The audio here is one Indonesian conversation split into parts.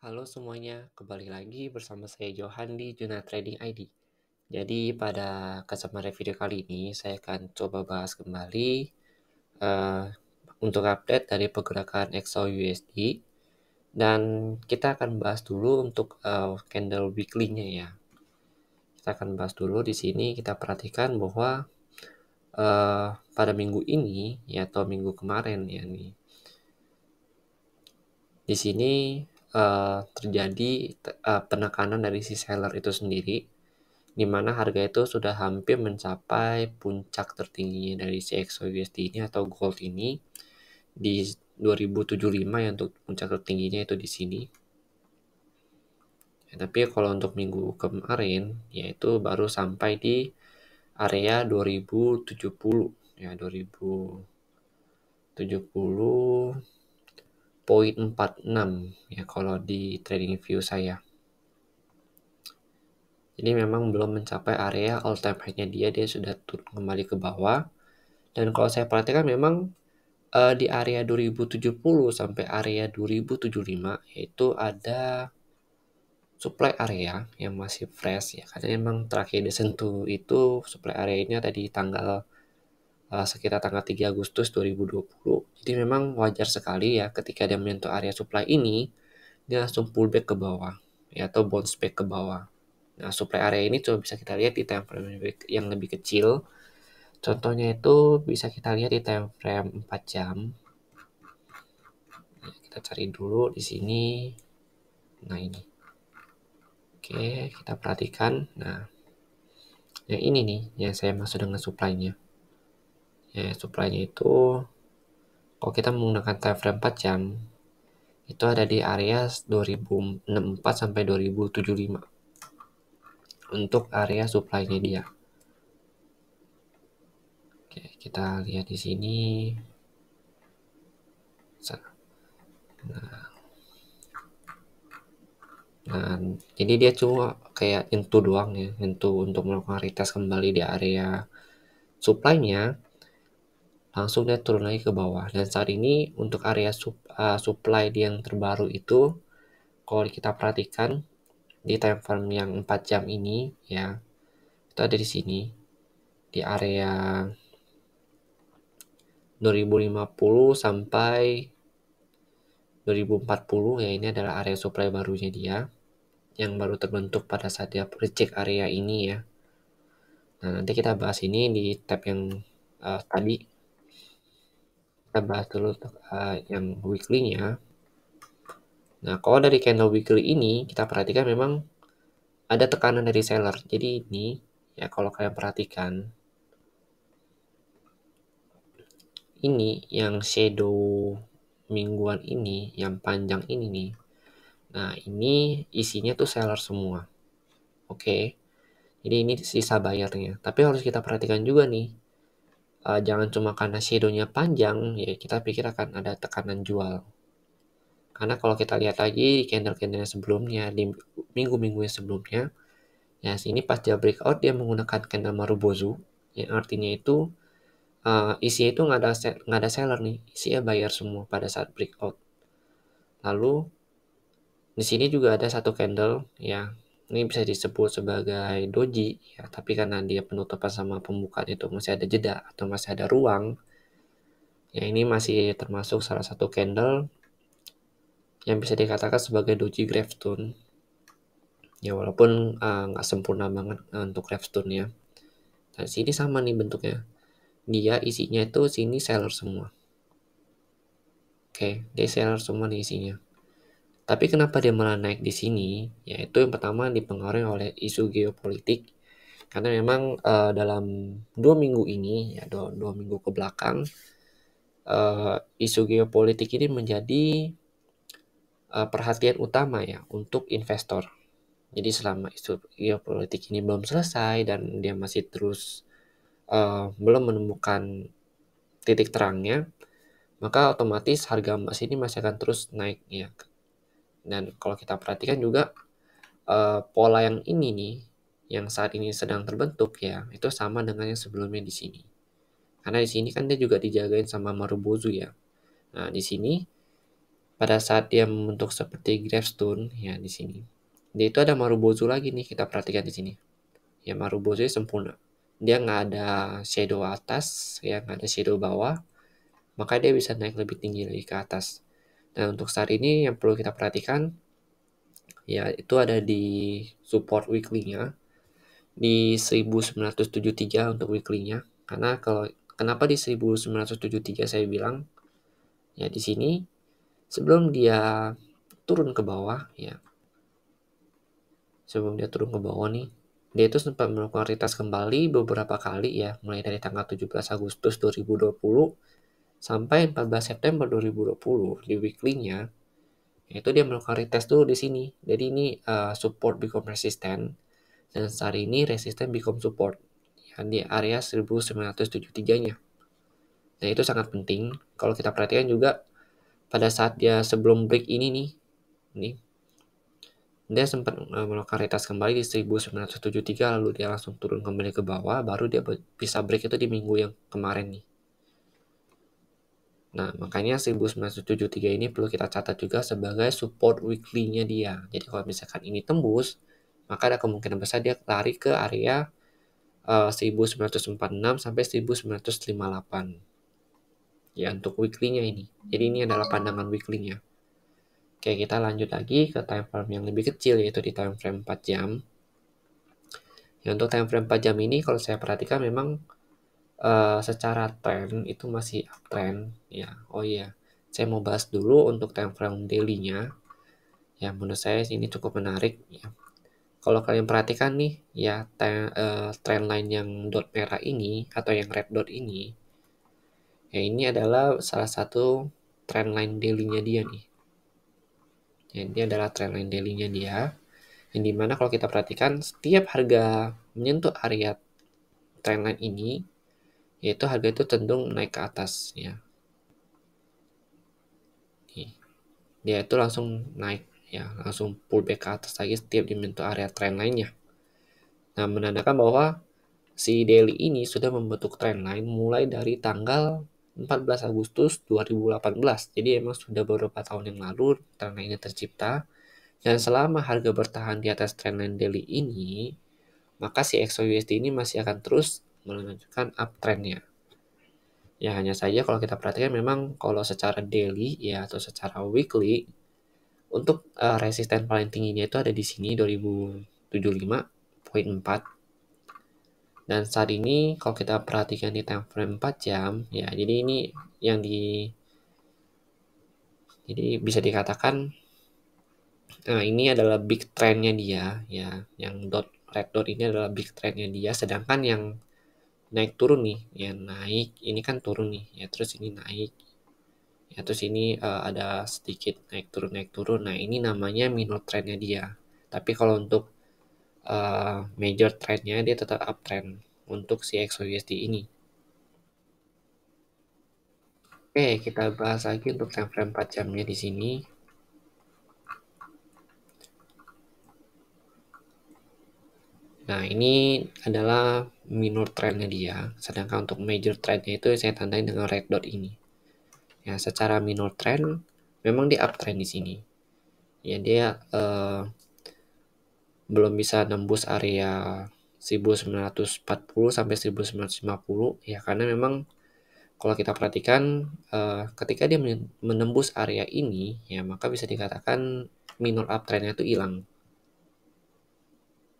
Halo semuanya, kembali lagi bersama saya Johan di Juna Trading ID. Jadi pada kesempatan video kali ini saya akan coba bahas kembali eh, untuk update dari pergerakan XAUUSD dan kita akan bahas dulu untuk candle weekly-nya ya. Kita akan bahas dulu di sini, kita perhatikan bahwa pada minggu ini ya atau minggu kemarin ya nih. Di sini terjadi penekanan dari si seller itu sendiri, di mana harga itu sudah hampir mencapai puncak tertingginya dari si XAUUSD ini atau gold ini di 2075 ya, untuk puncak tertingginya itu di sini. Ya, tapi kalau untuk minggu kemarin yaitu baru sampai di area 2070 ya, 2070.46 ya kalau di trading view saya. Jadi memang belum mencapai area all time high-nya dia sudah turun kembali ke bawah. Dan kalau saya perhatikan memang di area 2070 sampai area 2075 yaitu ada supply area yang masih fresh ya. Karena memang terakhir disentuh itu supply area ini ada di tanggal sekitar tanggal 3 Agustus 2020. Jadi memang wajar sekali ya ketika dia menyentuh area supply ini, dia langsung pullback ke bawah ya, atau bounce back ke bawah. Nah, supply area ini coba bisa kita lihat di time frame yang lebih kecil. Contohnya itu bisa kita lihat di time frame 4 jam. Nah, kita cari dulu di sini. Nah, ini. Oke, kita perhatikan. Nah, yang ini nih yang saya maksud dengan supply-nya. Ya, supply-nya itu kalau kita menggunakan time frame 4 jam itu ada di area 2064 sampai 2075 untuk area supply-nya dia. Oke, kita lihat di sini. Nah, jadi dia cuma kayak nyentuh doang ya, nyentuh untuk melakukan retest kembali di area supply-nya, langsung dia turun lagi ke bawah. Dan saat ini untuk area supply yang terbaru itu, kalau kita perhatikan di time frame yang 4 jam ini ya, itu ada di sini di area 2050 sampai 2040 ya. Ini adalah area supply barunya dia yang baru terbentuk pada saat dia reject area ini ya. Nah, nanti kita bahas ini di tab yang tadi. Kita bahas dulu yang weekly-nya. Nah, kalau dari candle weekly ini kita perhatikan memang ada tekanan dari seller. Jadi ini ya, kalau kalian perhatikan ini yang shadow mingguan ini yang panjang ini nih. Nah, ini isinya tuh seller semua. Oke. Jadi ini sisa bayarnya. Tapi harus kita perhatikan juga nih. Jangan cuma karena shadow-nya panjang ya kita pikir akan ada tekanan jual. Karena kalau kita lihat lagi di candle-candle sebelumnya, di minggu-minggu yang sebelumnya, ya sini pas dia breakout dia menggunakan candle Marubozu, yang artinya itu isinya itu nggak ada seller nih, isinya bayar semua pada saat breakout. Lalu di sini juga ada satu candle ya, ini bisa disebut sebagai doji ya, tapi karena dia penutupan sama pembukaan itu masih ada jeda atau masih ada ruang, ya ini masih termasuk salah satu candle yang bisa dikatakan sebagai doji gravestone. Ya walaupun nggak sempurna banget untuk gravestone ya. Nah sini sama nih bentuknya. Dia isinya itu sini seller semua. Oke, dia seller semua nih isinya. Tapi kenapa dia malah naik di sini? Yaitu yang pertama dipengaruhi oleh isu geopolitik. Karena memang dalam 2 minggu ini ya, dua minggu ke belakang, isu geopolitik ini menjadi perhatian utama ya untuk investor. Jadi selama isu geopolitik ini belum selesai dan dia masih terus belum menemukan titik terangnya, maka otomatis harga emas ini masih akan terus naik ya. Dan kalau kita perhatikan juga pola yang ini nih, yang saat ini sedang terbentuk ya, itu sama dengan yang sebelumnya di sini. Karena di sini kan dia juga dijagain sama Marubozu ya. Nah di sini pada saat dia membentuk seperti gravestone ya di sini. Dia itu ada Marubozu lagi nih, kita perhatikan di sini. Ya Marubozu sempurna. Dia nggak ada shadow atas, ya nggak ada shadow bawah, maka dia bisa naik lebih tinggi lagi ke atas. Dan untuk saat ini yang perlu kita perhatikan, ya itu ada di support weekly-nya, di 1973 untuk weekly-nya. Karena kenapa di 1973 saya bilang, ya di sini sebelum dia turun ke bawah, ya sebelum dia turun ke bawah nih, dia itu sempat melakukan retest kembali beberapa kali ya, mulai dari tanggal 17 Agustus 2020 sampai 14 September 2020 di weekly-nya. Itu dia melakukan retest dulu di sini. Jadi ini support become resistant, dan saat ini resistant become support yang di area 1973-nya. Nah, itu sangat penting. Kalau kita perhatikan juga pada saat dia sebelum break ini nih, dia sempat melakukan retest kembali di 1973, lalu dia langsung turun kembali ke bawah, baru dia bisa break itu di minggu yang kemarin nih. Nah, makanya 1973 ini perlu kita catat juga sebagai support weekly-nya dia. Jadi kalau misalkan ini tembus, maka ada kemungkinan besar dia lari ke area 1946 sampai 1958. Ya, untuk weekly-nya ini. Jadi ini adalah pandangan weekly-nya. Oke, kita lanjut lagi ke time frame yang lebih kecil, yaitu di time frame 4 jam. Ya, untuk time frame 4 jam ini kalau saya perhatikan memang secara tren itu masih uptrend ya. Oh iya, saya mau bahas dulu untuk time frame daily-nya. Ya, menurut saya ini cukup menarik ya. Kalau kalian perhatikan nih ya, trend line yang dot merah ini atau yang red dot ini, ya ini adalah salah satu trend line daily-nya dia nih. Ya, ini adalah trend line daily-nya dia. Yang dimana kalau kita perhatikan setiap harga menyentuh area trendline ini, yaitu harga itu cenderung naik ke atas ya. Dia itu langsung naik ya, langsung pullback ke atas lagi setiap dimensi area trendline-nya. Nah, menandakan bahwa si daily ini sudah membentuk trendline mulai dari tanggal 14 Agustus 2018. Jadi emang sudah beberapa tahun yang lalu trendline ini tercipta. Dan selama harga bertahan di atas trendline daily ini, maka si XOUSD ini masih akan terus menunjukkan uptrend-nya. Ya hanya saja kalau kita perhatikan memang kalau secara daily ya atau secara weekly, untuk resisten paling tingginya itu ada di sini 2075.4. Dan saat ini kalau kita perhatikan di time frame 4 jam ya, jadi ini yang jadi bisa dikatakan ini adalah big trendnya dia ya, yang red dot ini adalah big trendnya dia, sedangkan yang naik turun nih, yang naik ini kan turun nih ya, terus ini naik ya, terus ini ada sedikit naik turun. Nah, ini namanya minor trendnya dia. Tapi kalau untuk major trendnya dia tetap uptrend untuk si XOUSD ini. Oke, kita bahas lagi untuk time frame 4 jamnya di sini. Nah, ini adalah minor trendnya dia, sedangkan untuk major trendnya itu saya tandai dengan red dot ini. Ya, secara minor trend memang dia uptrend di sini. Ya, dia belum bisa nembus area 1940 sampai 1950 ya, karena memang kalau kita perhatikan ketika dia menembus area ini ya, maka bisa dikatakan minor uptrendnya itu hilang.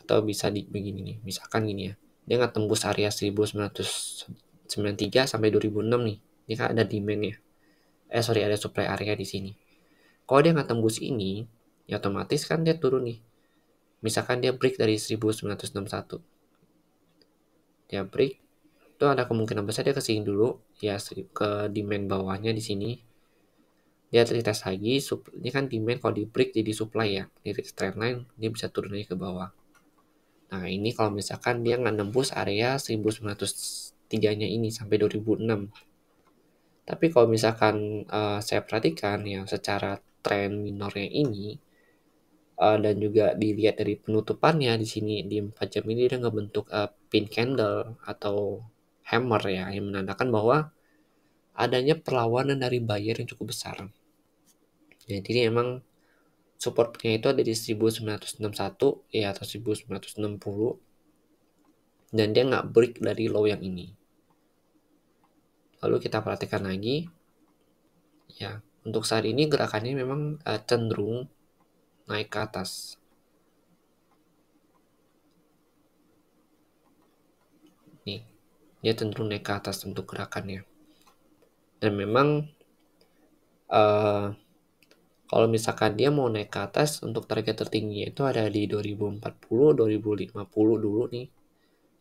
Atau bisa begini nih, misalkan gini ya, dia nggak tembus area 1993 sampai 2006 nih, ini kan ada demand ya, ada supply area di sini. Kalau dia nggak tembus ini ya, otomatis kan dia turun nih. Misalkan dia break dari 1961, dia break, itu ada kemungkinan besar dia kesini dulu ya, ke demand bawahnya di sini. Dia retest lagi, ini kan demand kalau di break jadi supply ya, di trend line dia bisa turun lagi ke bawah. Nah, ini kalau misalkan dia nggak nembus area 1903-nya ini sampai 2006. Tapi kalau misalkan saya perhatikan ya, secara tren minornya ini dan juga dilihat dari penutupannya di sini di 4 jam ini, dia ngebentuk pin candle atau hammer ya, yang menandakan bahwa adanya perlawanan dari buyer yang cukup besar. Jadi emang supportnya itu ada di 1961 ya atau 1960, dan dia nggak break dari low yang ini. Lalu kita perhatikan lagi, ya untuk saat ini gerakannya memang cenderung naik ke atas. Nih, dia cenderung naik ke atas untuk gerakannya. Dan memang kalau misalkan dia mau naik ke atas, untuk target tertinggi itu ada di 2040, 2050 dulu nih.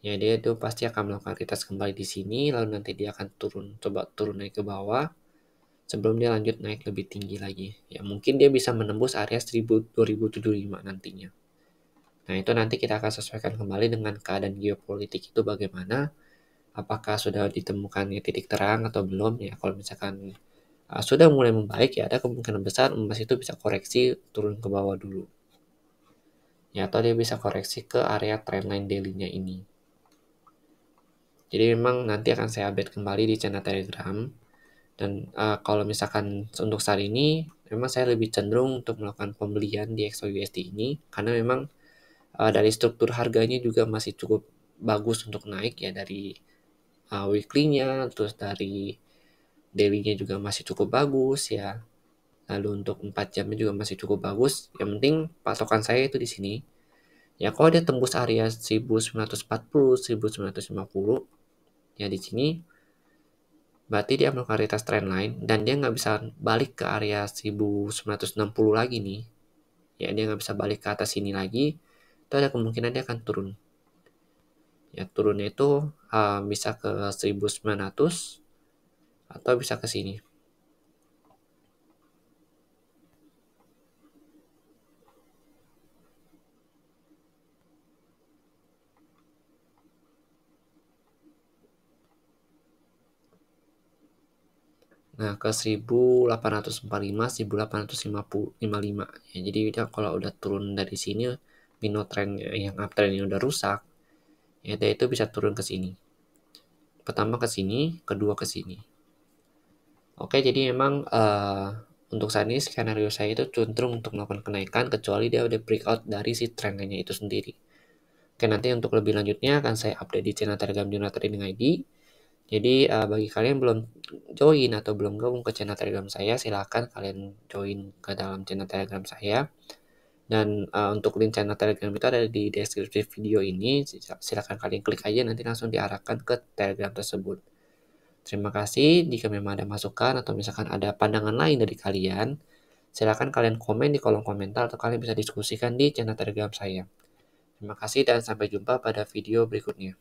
Ya dia itu pasti akan melakukan retest kembali di sini, lalu nanti dia akan coba turun naik ke bawah sebelum dia lanjut naik lebih tinggi lagi. Ya mungkin dia bisa menembus area 2075 nantinya. Nah itu nanti kita akan sesuaikan kembali dengan keadaan geopolitik itu bagaimana, apakah sudah ditemukan titik terang atau belum ya. Kalau misalkan sudah mulai membaik ya ada kemungkinan besar emas itu bisa koreksi turun ke bawah dulu. Ya atau dia bisa koreksi ke area trendline daily-nya ini. Jadi memang nanti akan saya update kembali di channel Telegram. Dan kalau misalkan untuk saat ini, memang saya lebih cenderung untuk melakukan pembelian di XAUUSD ini, karena memang dari struktur harganya juga masih cukup bagus untuk naik ya, dari weekly-nya, terus dari daily-nya juga masih cukup bagus ya. Lalu untuk 4 jamnya juga masih cukup bagus. Yang penting patokan saya itu di sini. Ya kalau dia tembus area 1940, 1950, ya di sini berarti dia melakukan retest trendline dan dia nggak bisa balik ke area 1960 lagi nih. Ya dia nggak bisa balik ke atas sini lagi. Itu ada kemungkinan dia akan turun. Ya turunnya itu bisa ke 1900 atau bisa ke sini. Nah, ke 1845, 1855. Ya, jadi dia kalau udah turun dari sini, mino trend yang uptrendnya udah rusak, ya dia itu bisa turun ke sini. Pertama ke sini, kedua ke sini. Oke, jadi memang untuk saat ini skenario saya itu cenderung untuk melakukan kenaikan kecuali dia udah breakout dari si trendnya itu sendiri. Oke, nanti untuk lebih lanjutnya akan saya update di channel Telegram Juna Trading ID. Jadi bagi kalian belum join atau belum gabung ke channel Telegram saya, silahkan kalian join ke dalam channel Telegram saya. Dan untuk link channel Telegram itu ada di deskripsi video ini. Silahkan kalian klik aja, nanti langsung diarahkan ke Telegram tersebut. Terima kasih. Jika memang ada masukan atau misalkan ada pandangan lain dari kalian, silahkan kalian komen di kolom komentar atau kalian bisa diskusikan di channel Telegram saya. Terima kasih dan sampai jumpa pada video berikutnya.